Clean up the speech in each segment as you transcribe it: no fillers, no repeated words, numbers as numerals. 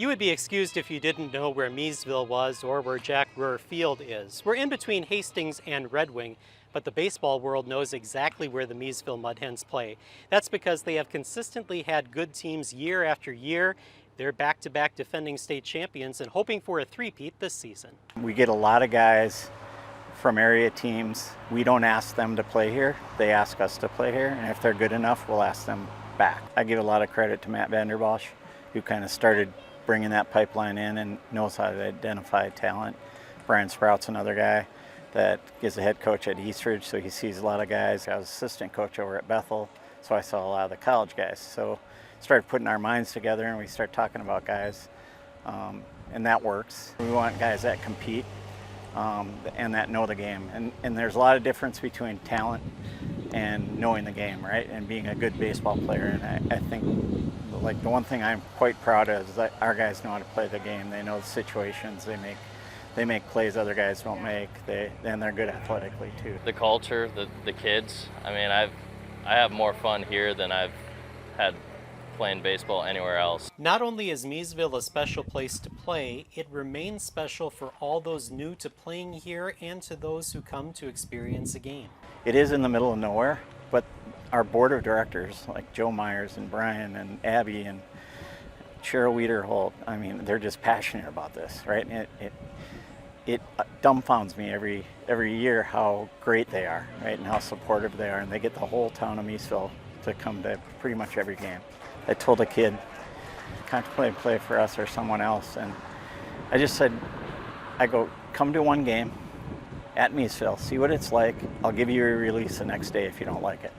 You would be excused if you didn't know where Miesville was or where Jack Brewer Field is. We're in between Hastings and Red Wing, but the baseball world knows exactly where the Miesville Mudhens play. That's because they have consistently had good teams year after year. They're back-to-back defending state champions and hoping for a three-peat this season. We get a lot of guys from area teams. We don't ask them to play here. They ask us to play here, and if they're good enough, we'll ask them back. I give a lot of credit to Matt Vanderbosch, who kind of started bringing that pipeline in and knows how to identify talent. Brian Sprout's another guy that is a head coach at Eastridge, so he sees a lot of guys. I was assistant coach over at Bethel, so I saw a lot of the college guys. So started putting our minds together and we start talking about guys, and that works. We want guys that compete and that know the game. And there's a lot of difference between talent and knowing the game, right? And being a good baseball player. And I think like the one thing I'm quite proud of is that our guys know how to play the game. They know the situations. They make plays other guys don't make. And they're good athletically too. The culture, the kids. I mean, I have more fun here than I've had playing baseball anywhere else. Not only is Miesville a special place to play, it remains special for all those new to playing here and to those who come to experience a game. It is in the middle of nowhere, but our board of directors, like Joe Myers and Brian and Abby and Cheryl Wiederholt, I mean, they're just passionate about this, right? And it dumbfounds me every year how great they are, right? And how supportive they are. And they get the whole town of Miesville to come to pretty much every game. I told a kid, contemplate play for us or someone else. And I just said, come to one game at Miesville, see what it's like. I'll give you a release the next day if you don't like it.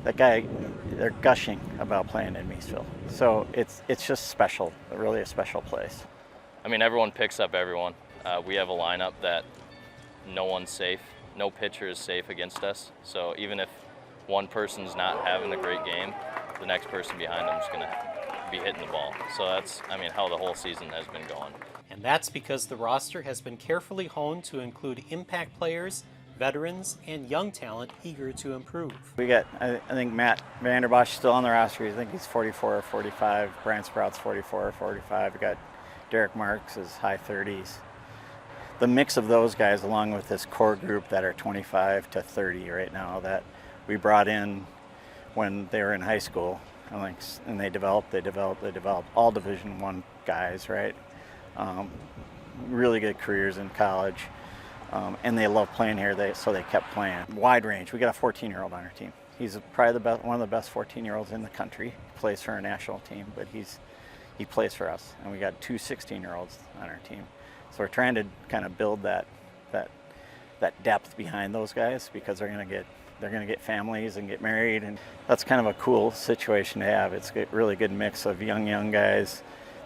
That guy, they're gushing about playing in Miesville. So it's just special, really a special place. I mean, everyone picks up everyone. We have a lineup that no one's safe. No pitcher is safe against us. So even if one person's not having a great game, the next person behind them is going to be hitting the ball. So that's, I mean, how the whole season has been going. And that's because the roster has been carefully honed to include impact players, veterans, and young talent eager to improve. We got, I think Matt Vanderbosch is still on the roster. I think he's 44 or 45. Brian Sprout's 44 or 45. We got Derek Marks is high 30s. The mix of those guys, along with this core group that are 25 to 30 right now, that we brought in when they were in high school, and they developed all Division I guys, right? Really good careers in college, and they love playing here. So they kept playing. Wide range. We got a 14-year-old on our team. He's probably one of the best 14-year-olds in the country. He plays for our national team, but he plays for us. And we got two 16-year-olds on our team. So we're trying to kind of build that depth behind those guys, because they're going to get families and get married, and that's kind of a cool situation to have. It's a really good mix of young guys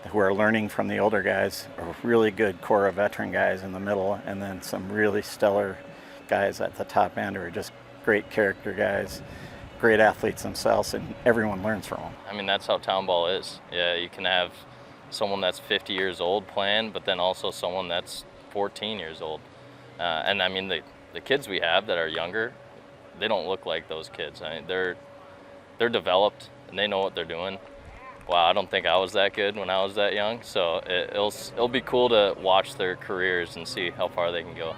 who are learning from the older guys, a really good core of veteran guys in the middle, and then some really stellar guys at the top end who are just great character guys, great athletes themselves, and everyone learns from them. I mean, that's how town ball is. Yeah, you can have someone that's 50 years old playing, but then also someone that's 14 years old. And I mean, the kids we have that are younger, they don't look like those kids. I mean, they're developed and they know what they're doing. Wow, I don't think I was that good when I was that young. So it'll be cool to watch their careers and see how far they can go.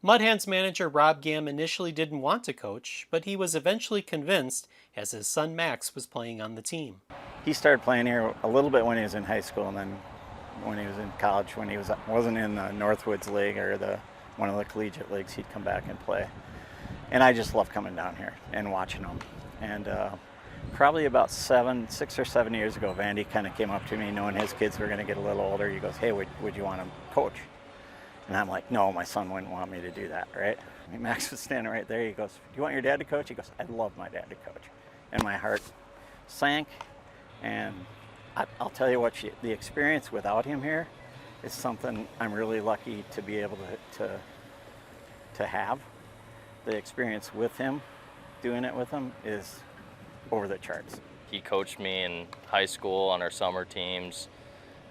Mudhens manager Robb Gamm initially didn't want to coach, but he was eventually convinced as his son Max was playing on the team. He started playing here a little bit when he was in high school, and then when he was in college, when he wasn't in the Northwoods League or one of the collegiate leagues, he'd come back and play. And I just love coming down here and watching them. And probably about 6 or 7 years ago, Vandy kind of came up to me, knowing his kids were going to get a little older. He goes, "Hey, would you want to coach?" And I'm like, "No, my son wouldn't want me to do that," right? I mean, Max was standing right there. He goes, "Do you want your dad to coach?" He goes, "I'd love my dad to coach." And my heart sank. And I'll tell you what, the experience without him here is something I'm really lucky to be able to have. The experience with him, doing it with him, is over the charts. He coached me in high school on our summer teams,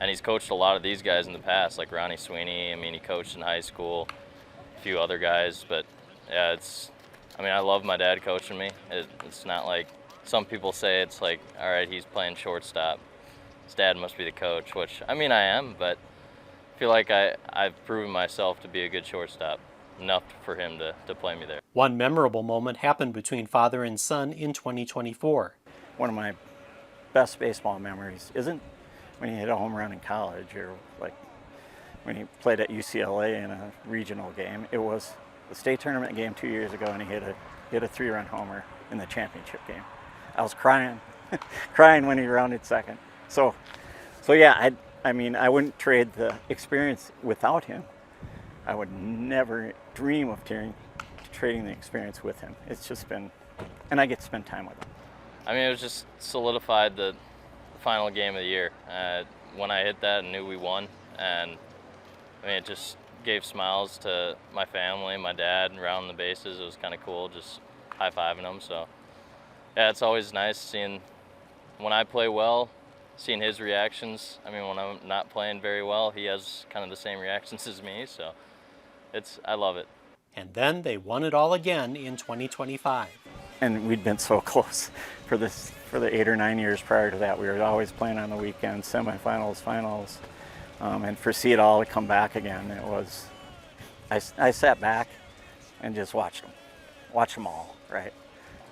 and he's coached a lot of these guys in the past, like Ronnie Sweeney. I mean, he coached in high school, a few other guys, but yeah, I love my dad coaching me. It's not like some people say it's like, all right, he's playing shortstop. his dad must be the coach, which, I mean, I am, but I feel like I've proven myself to be a good shortstop, enough for him to play me there. One memorable moment happened between father and son in 2024. One of my best baseball memories isn't when he hit a home run in college or like when he played at UCLA in a regional game. It was the state tournament game 2 years ago, and he hit a 3-run homer in the championship game. I was crying, crying when he rounded second. So yeah, I mean, I wouldn't trade the experience without him. I would never dream of trading the experience with him. It's just been, and I get to spend time with him. I mean, it was just solidified the final game of the year. When I hit that, I knew we won, and I mean, it just gave smiles to my family, my dad, and rounding the bases. It was kind of cool, just high-fiving them. So yeah, it's always nice seeing when I play well, seeing his reactions. I mean, when I'm not playing very well, he has kind of the same reactions as me. So I love it. And then they won it all again in 2025. And we'd been so close for the 8 or 9 years prior to that. We were always playing on the weekends, semifinals, finals, and for see it all to come back again, it was. I sat back and just watched them all, right?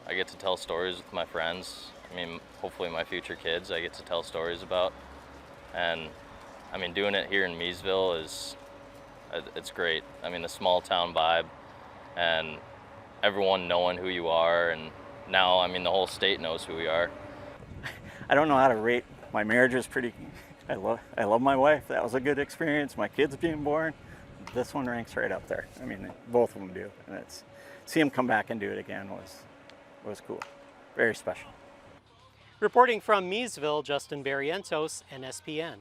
I get to tell stories with my friends. I mean, hopefully my future kids I get to tell stories about. And I mean, doing it here in Miesville it's great. I mean, the small town vibe and everyone knowing who you are, and now, I mean, the whole state knows who we are. I don't know how to rate. My marriage was pretty, I love my wife. That was a good experience. My kids being born, this one ranks right up there. I mean, both of them do. And see them come back and do it again was cool. Very special. Reporting from Miesville, Justin Barrientos, NSPN.